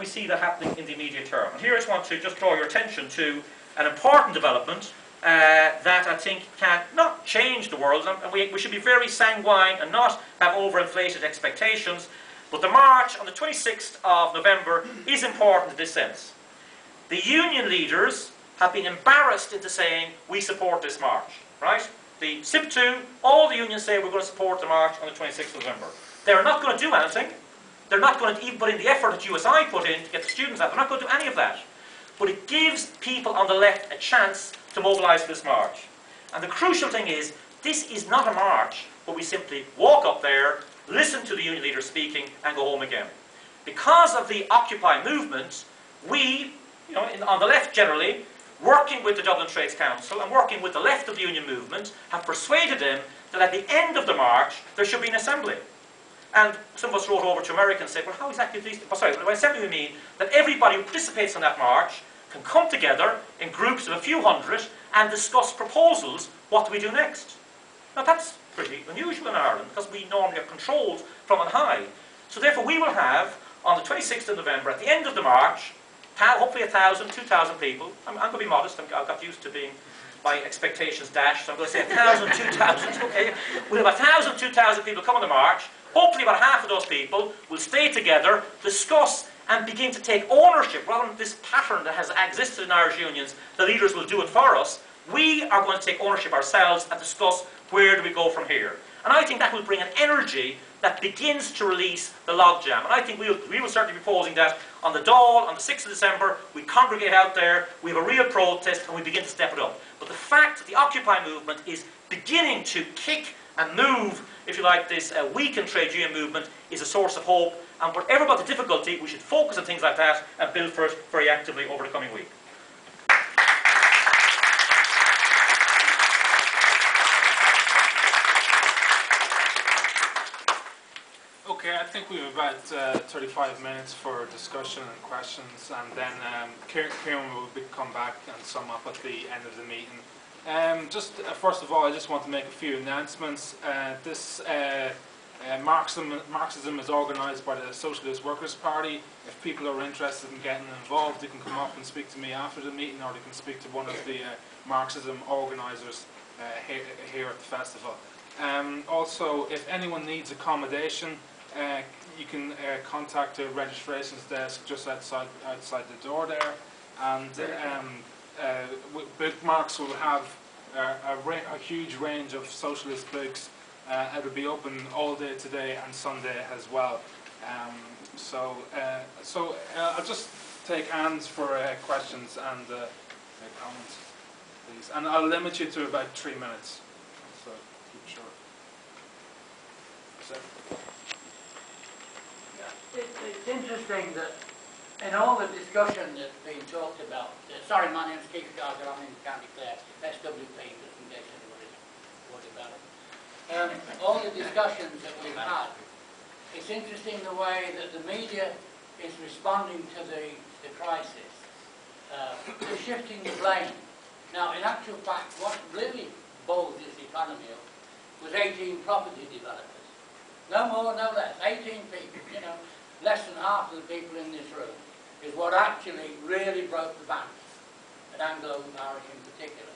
we see that happening in the immediate term. And here I just want to just draw your attention to an important development that I think can not change the world, and we should be very sanguine and not have overinflated expectations, but the march on the 26th of November is important in this sense. The union leaders have been embarrassed into saying, we support this march, right? The SIP2, all the unions say we're going to support the march on the 26th of November. They're not going to do anything. They're not going to even put in the effort that USI put in to get the students out. They're not going to do any of that. But it gives people on the left a chance to mobilise for this march. And the crucial thing is, this is not a march where we simply walk up there, listen to the union leaders speaking, and go home again. Because of the Occupy movement, we, on the left generally, working with the Dublin Trades Council and working with the left of the union movement, have persuaded them that at the end of the march, there should be an assembly. And some of us wrote over to America and said, well, how exactly do these... Sorry, by assembly we mean that everybody who participates in that march can come together in groups of a few hundred and discuss proposals. What do we do next? Now that's pretty unusual in Ireland, because we normally are controlled from on high. So therefore we will have, on the 26th of November, at the end of the march, hopefully 1,000, 2,000 people. I'm going to be modest. I've got used to being my expectations dashed, so I'm going to say 1,000, 2,000. Okay, we'll have 1,000, 2,000 people come on the march. Hopefully about half of those people will stay together, discuss, and begin to take ownership, rather than this pattern that has existed in Irish unions. The leaders will do it for us. We are going to take ownership ourselves and discuss where do we go from here. And I think that will bring an energy that begins to release the logjam. And I think we will certainly be proposing that on the Dáil, on the 6th of December, we congregate out there, we have a real protest, and we begin to step it up. But the fact that the Occupy movement is beginning to kick and move, if you like, this weakened trade union movement is a source of hope. And whatever about the difficulty, we should focus on things like that and build for it very actively over the coming week. Okay, I think we have about 35 minutes for discussion and questions, and then Kieran will come back and sum up at the end of the meeting. First of all, I just want to make a few announcements. Marxism is organised by the Socialist Workers' Party. If people are interested in getting involved, they can come up and speak to me after the meeting, or they can speak to one of the Marxism organisers here at the festival. Also, if anyone needs accommodation, you can contact the registrations desk just outside the door there, and Bookmarks will have a huge range of socialist books. It will be open all day today and Sunday as well. So I'll just take hands for questions and comments, please. And I'll limit you to about 3 minutes. So keep it short. So. It's interesting that in all the discussion that's been talked about, sorry, my name's Kieran, I'm in County Clare, SWP, just in case anybody's worried about it. All the discussions that we've had, it's interesting the way that the media is responding to the crisis. They're shifting the blame. Now, in actual fact, what really bowled this economy up was 18 property developers. No more, no less. 18 people, less than half of the people in this room is what actually really broke the bank, at Anglo-Irish in particular.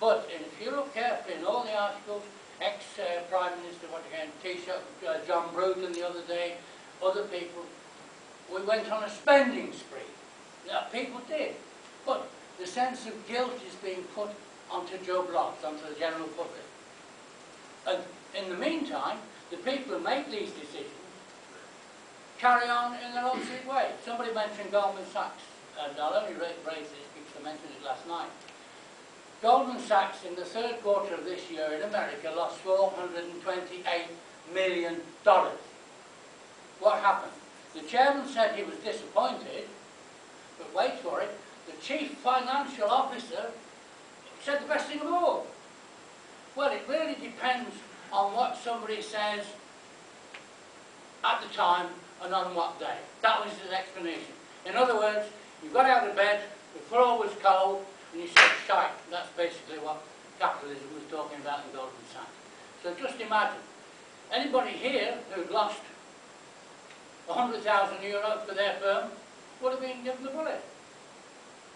But if you look carefully in all the articles, ex-Prime Minister, Taoiseach, John Bruton the other day, other people, we went on a spending spree. Now, people did. But the sense of guilt is being put onto Joe Bloggs, onto the general public. And in the meantime, the people who make these decisions carry on in their own sweet way. Somebody mentioned Goldman Sachs, and I'll only raise this because I mentioned it last night. Goldman Sachs in the third quarter of this year in America lost $428 million. What happened? The chairman said he was disappointed, but wait for it, the chief financial officer said the best thing of all. Well, it really depends on what somebody says at the time and on what day. That was his explanation. In other words, you got out of bed, the floor was cold, and you said shite. That's basically what capitalism was talking about in Goldman Sachs. So just imagine, anybody here who'd lost €100,000 for their firm, would have been given the bullet.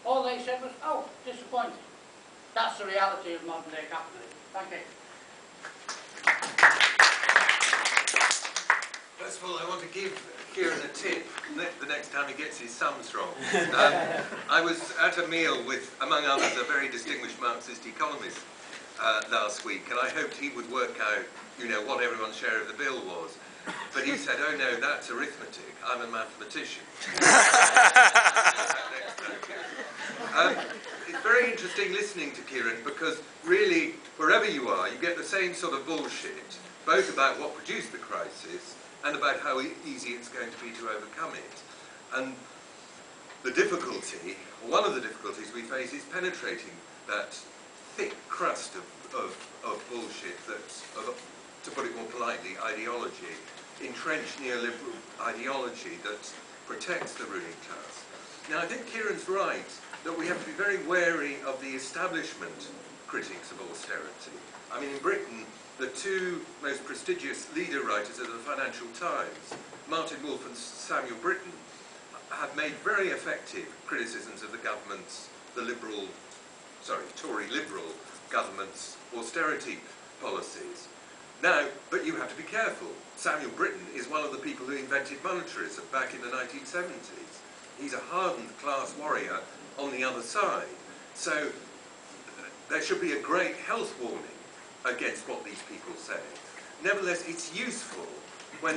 All they said was, oh, disappointing. That's the reality of modern day capitalism. Thank you. First of all, I want to give Kieran a tip the next time he gets his sums wrong. I was at a meal with, among others, a very distinguished Marxist economist last week, and I hoped he would work out, you know, what everyone's share of the bill was. But he said, oh no, that's arithmetic. I'm a mathematician. It's very interesting listening to Kieran, because really, wherever you are, you get the same sort of bullshit, both about what produced the crisis and about how easy it's going to be to overcome it. And the difficulty, or one of the difficulties we face, is penetrating that thick crust of bullshit, to put it more politely, ideology, entrenched neoliberal ideology that protects the ruling class. Now, I think Kieran's right that we have to be very wary of the establishment critics of austerity. I mean, in Britain, the two most prestigious leader writers of the Financial Times, Martin Wolf and Samuel Britton, have made very effective criticisms of the government's, Tory Liberal government's austerity policies. Now, but you have to be careful. Samuel Britton is one of the people who invented monetarism back in the 1970s. He's a hardened class warrior on the other side. So there should be a great health warning against what these people say. Nevertheless, it's useful when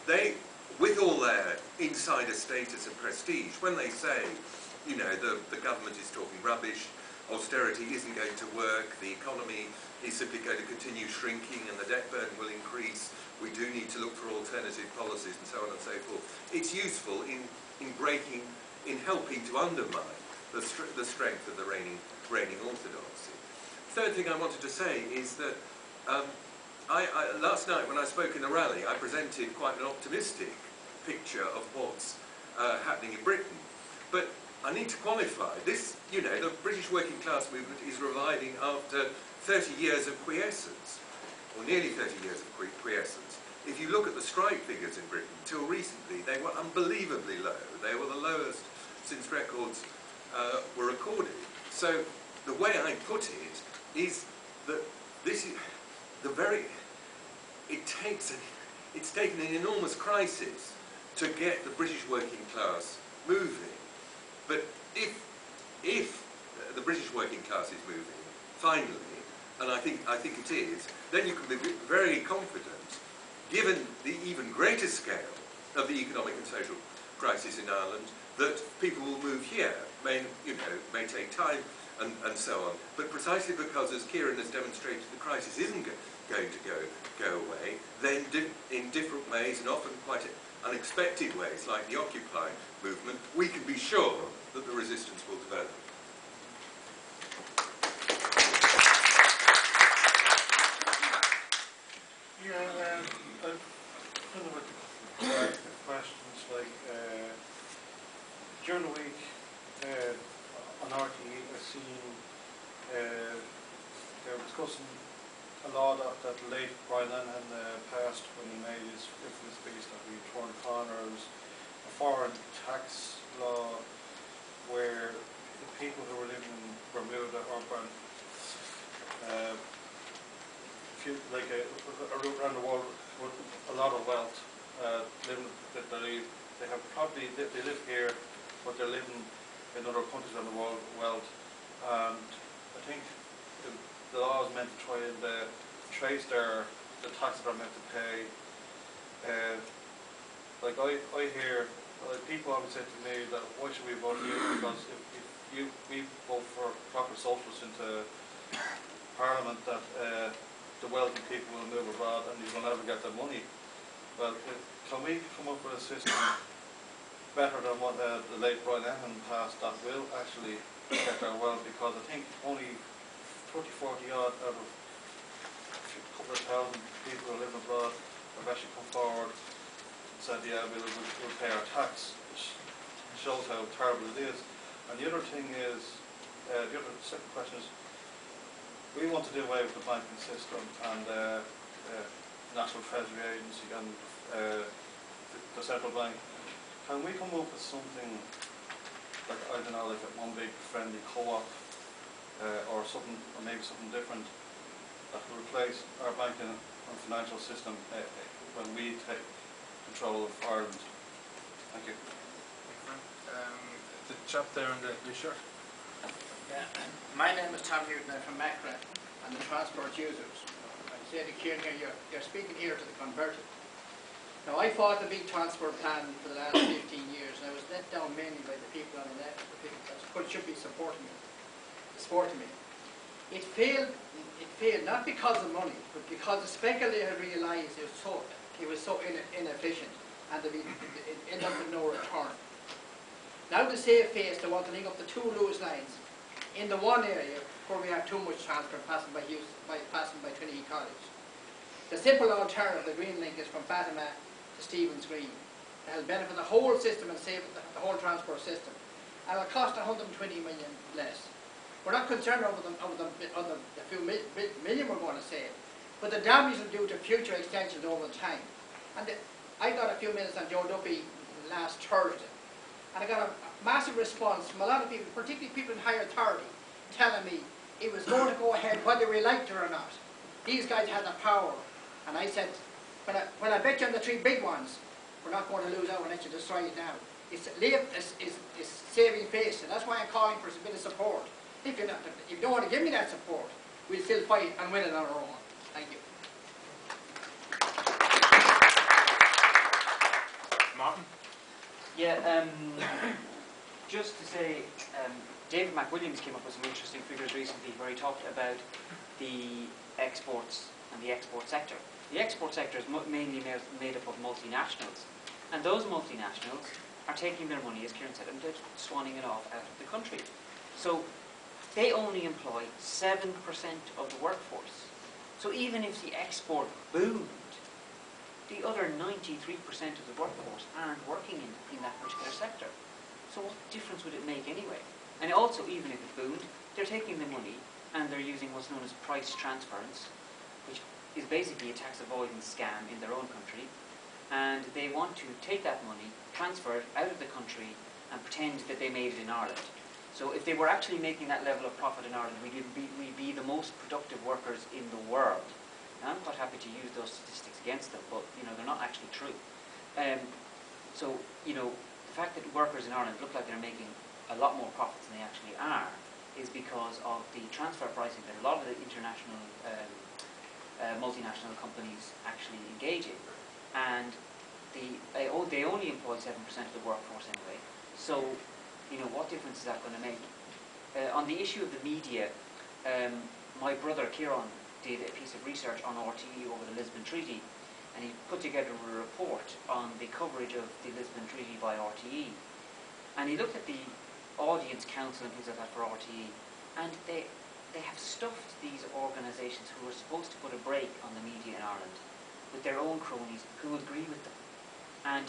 they, with all their insider status and prestige, when they say, you know, the government is talking rubbish, austerity isn't going to work, the economy is simply going to continue shrinking and the debt burden will increase, we do need to look for alternative policies and so on and so forth. It's useful in helping to undermine the strength of the reigning orthodoxy. Third thing I wanted to say is that last night when I spoke in the rally, I presented quite an optimistic picture of what's happening in Britain. But I need to qualify this, you know, the British working class movement is reviving after 30 years of quiescence, or nearly 30 years of quiescence. If you look at the strike figures in Britain, till recently, they were unbelievably low. They were the lowest since records were recorded. So the way I put it is that this is the very, it's taken an enormous crisis to get the British working class moving. But if the British working class is moving, finally, and I think it is, then you can be very confident, given the even greater scale of the economic and social crisis in Ireland, that people will move here. May take time and so on. But precisely because, as Kieran has demonstrated, the crisis isn't going to go away, then in different ways, and often quite unexpected ways, like the Occupy movement, we can be sure that the resistance will develop. Yeah, kind of questions like during the week on RTE I've seen they were discussing a law that the late Brian Lennon passed when he made his infamous speech that we turned corners, a foreign tax law where the people who were living in Bermuda or around the world with a lot of wealth, they live here, but they're living in other countries around the world with wealth. And I think the law is meant to try and trace the taxes they're meant to pay. Like I hear people always say to me that why should we vote you? Because if we vote for proper socialists into Parliament, that the wealthy people will move abroad and you will never get their money. Well, can we come up with a system better than what the late Brian Lennon passed that will actually get their wealth? Because I think only 30, 40 odd out of a couple of thousand people who are living abroad have actually come forward and said, yeah, we'll pay our tax, which shows how terrible it is. And the other thing is, the second question is, we want to do away with the banking system and National Treasury Agency and the central bank. Can we come up with something like, I don't know, like one big friendly co-op or something, or maybe something different that will replace our banking and financial system when we take control of Ireland? Thank you. The chap there in the blue shirt. Yeah. My name is Tom Newton. I'm from Macra and the transport users. I say to Kieran here, you're speaking here to the converted. Now, I fought the big transport plan for the last 15 years, and I was let down mainly by the people on the left, the people that should be supporting me. It failed not because of money, but because the speculator realised it was so inefficient, and it ended up with no return. Now to save face, they want to link up the two Lewis lines in the one area where we have too much transport passing by Trinity College. The simple alternative, the Green Link, is from Fatima to Stephen's Green. It will benefit the whole system and save the whole transport system. And it will cost 120 million less. We're not concerned over the few million we're going to save, but the damage will do to future extensions over time. And I got a few minutes on Joe Duffy last Thursday, and I got a massive response from a lot of people, particularly people in higher authority, telling me it was going to go ahead whether we liked it or not. These guys had the power. And I said, when I bet you on the three big ones, we're not going to lose out unless you destroy it now. It's saving face, and that's why I'm calling for a bit of support. If you don't want to give me that support, we'll still fight and win it on our own. Thank you. Martin? Yeah, just to say, David McWilliams came up with some interesting figures recently where he talked about the exports and the export sector. The export sector is mainly made up of multinationals, and those multinationals are taking their money, as Kieran said, and they're swanning it off out of the country. So they only employ 7% of the workforce. So even if the export boomed, the other 93% of the workforce aren't working in that particular sector. So what difference would it make anyway? And also, even if it boomed, they're taking the money and they're using what's known as price transference, which is basically a tax avoidance scam in their own country. And they want to take that money, transfer it out of the country, and pretend that they made it in Ireland. So if they were actually making that level of profit in Ireland, we'd be the most productive workers in the world. And I'm quite happy to use those statistics against them, but they're not actually true. So the fact that workers in Ireland look like they're making a lot more profits than they actually are is because of the transfer pricing that a lot of the international multinational companies actually engage in. And they only employ 7% of the workforce anyway. So what difference is that going to make? On the issue of the media, my brother Kieran did a piece of research on RTE over the Lisbon Treaty, and he put together a report on the coverage of the Lisbon Treaty by RTE. And he looked at the audience council and things like that for RTE, and they have stuffed these organisations who are supposed to put a brake on the media in Ireland with their own cronies who agree with them. And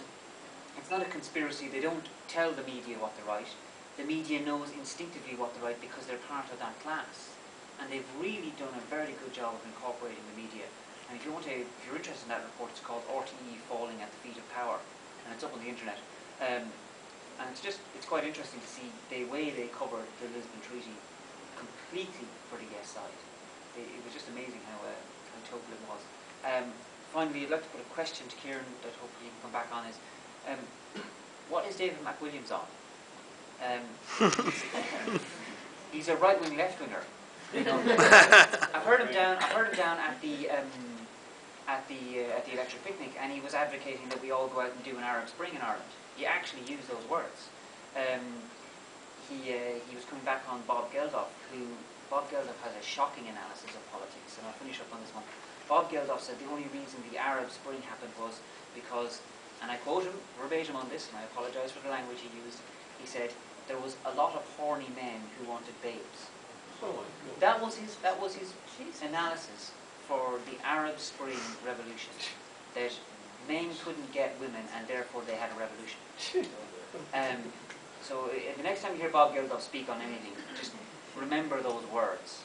it's not a conspiracy. They don't tell the media what to write. The media knows instinctively what to write because they're part of that class. And they've really done a very good job of incorporating the media. And if you're interested in that report, it's called RTE Falling at the Feet of Power, and it's up on the internet. And it's quite interesting to see the way they covered the Lisbon Treaty completely for the yes side. It was just amazing how total it was. Finally, I'd like to put a question to Kieran that hopefully you can come back on. Is what is David McWilliams on? He's a right-wing, left-winger. I've heard him down at the electric picnic, and he was advocating that we all go out and do an Arab Spring in Ireland. He actually used those words. He was coming back on Bob Geldof, Bob Geldof has a shocking analysis of politics, and I'll finish up on this one. Bob Geldof said the only reason the Arab Spring happened was because, and I quote him verbatim on this, and I apologise for the language he used, he said, there was a lot of horny men who wanted babes. That was his analysis for the Arab Spring revolution, that men couldn't get women and therefore they had a revolution. So the next time you hear Bob Geldof speak on anything, just remember those words.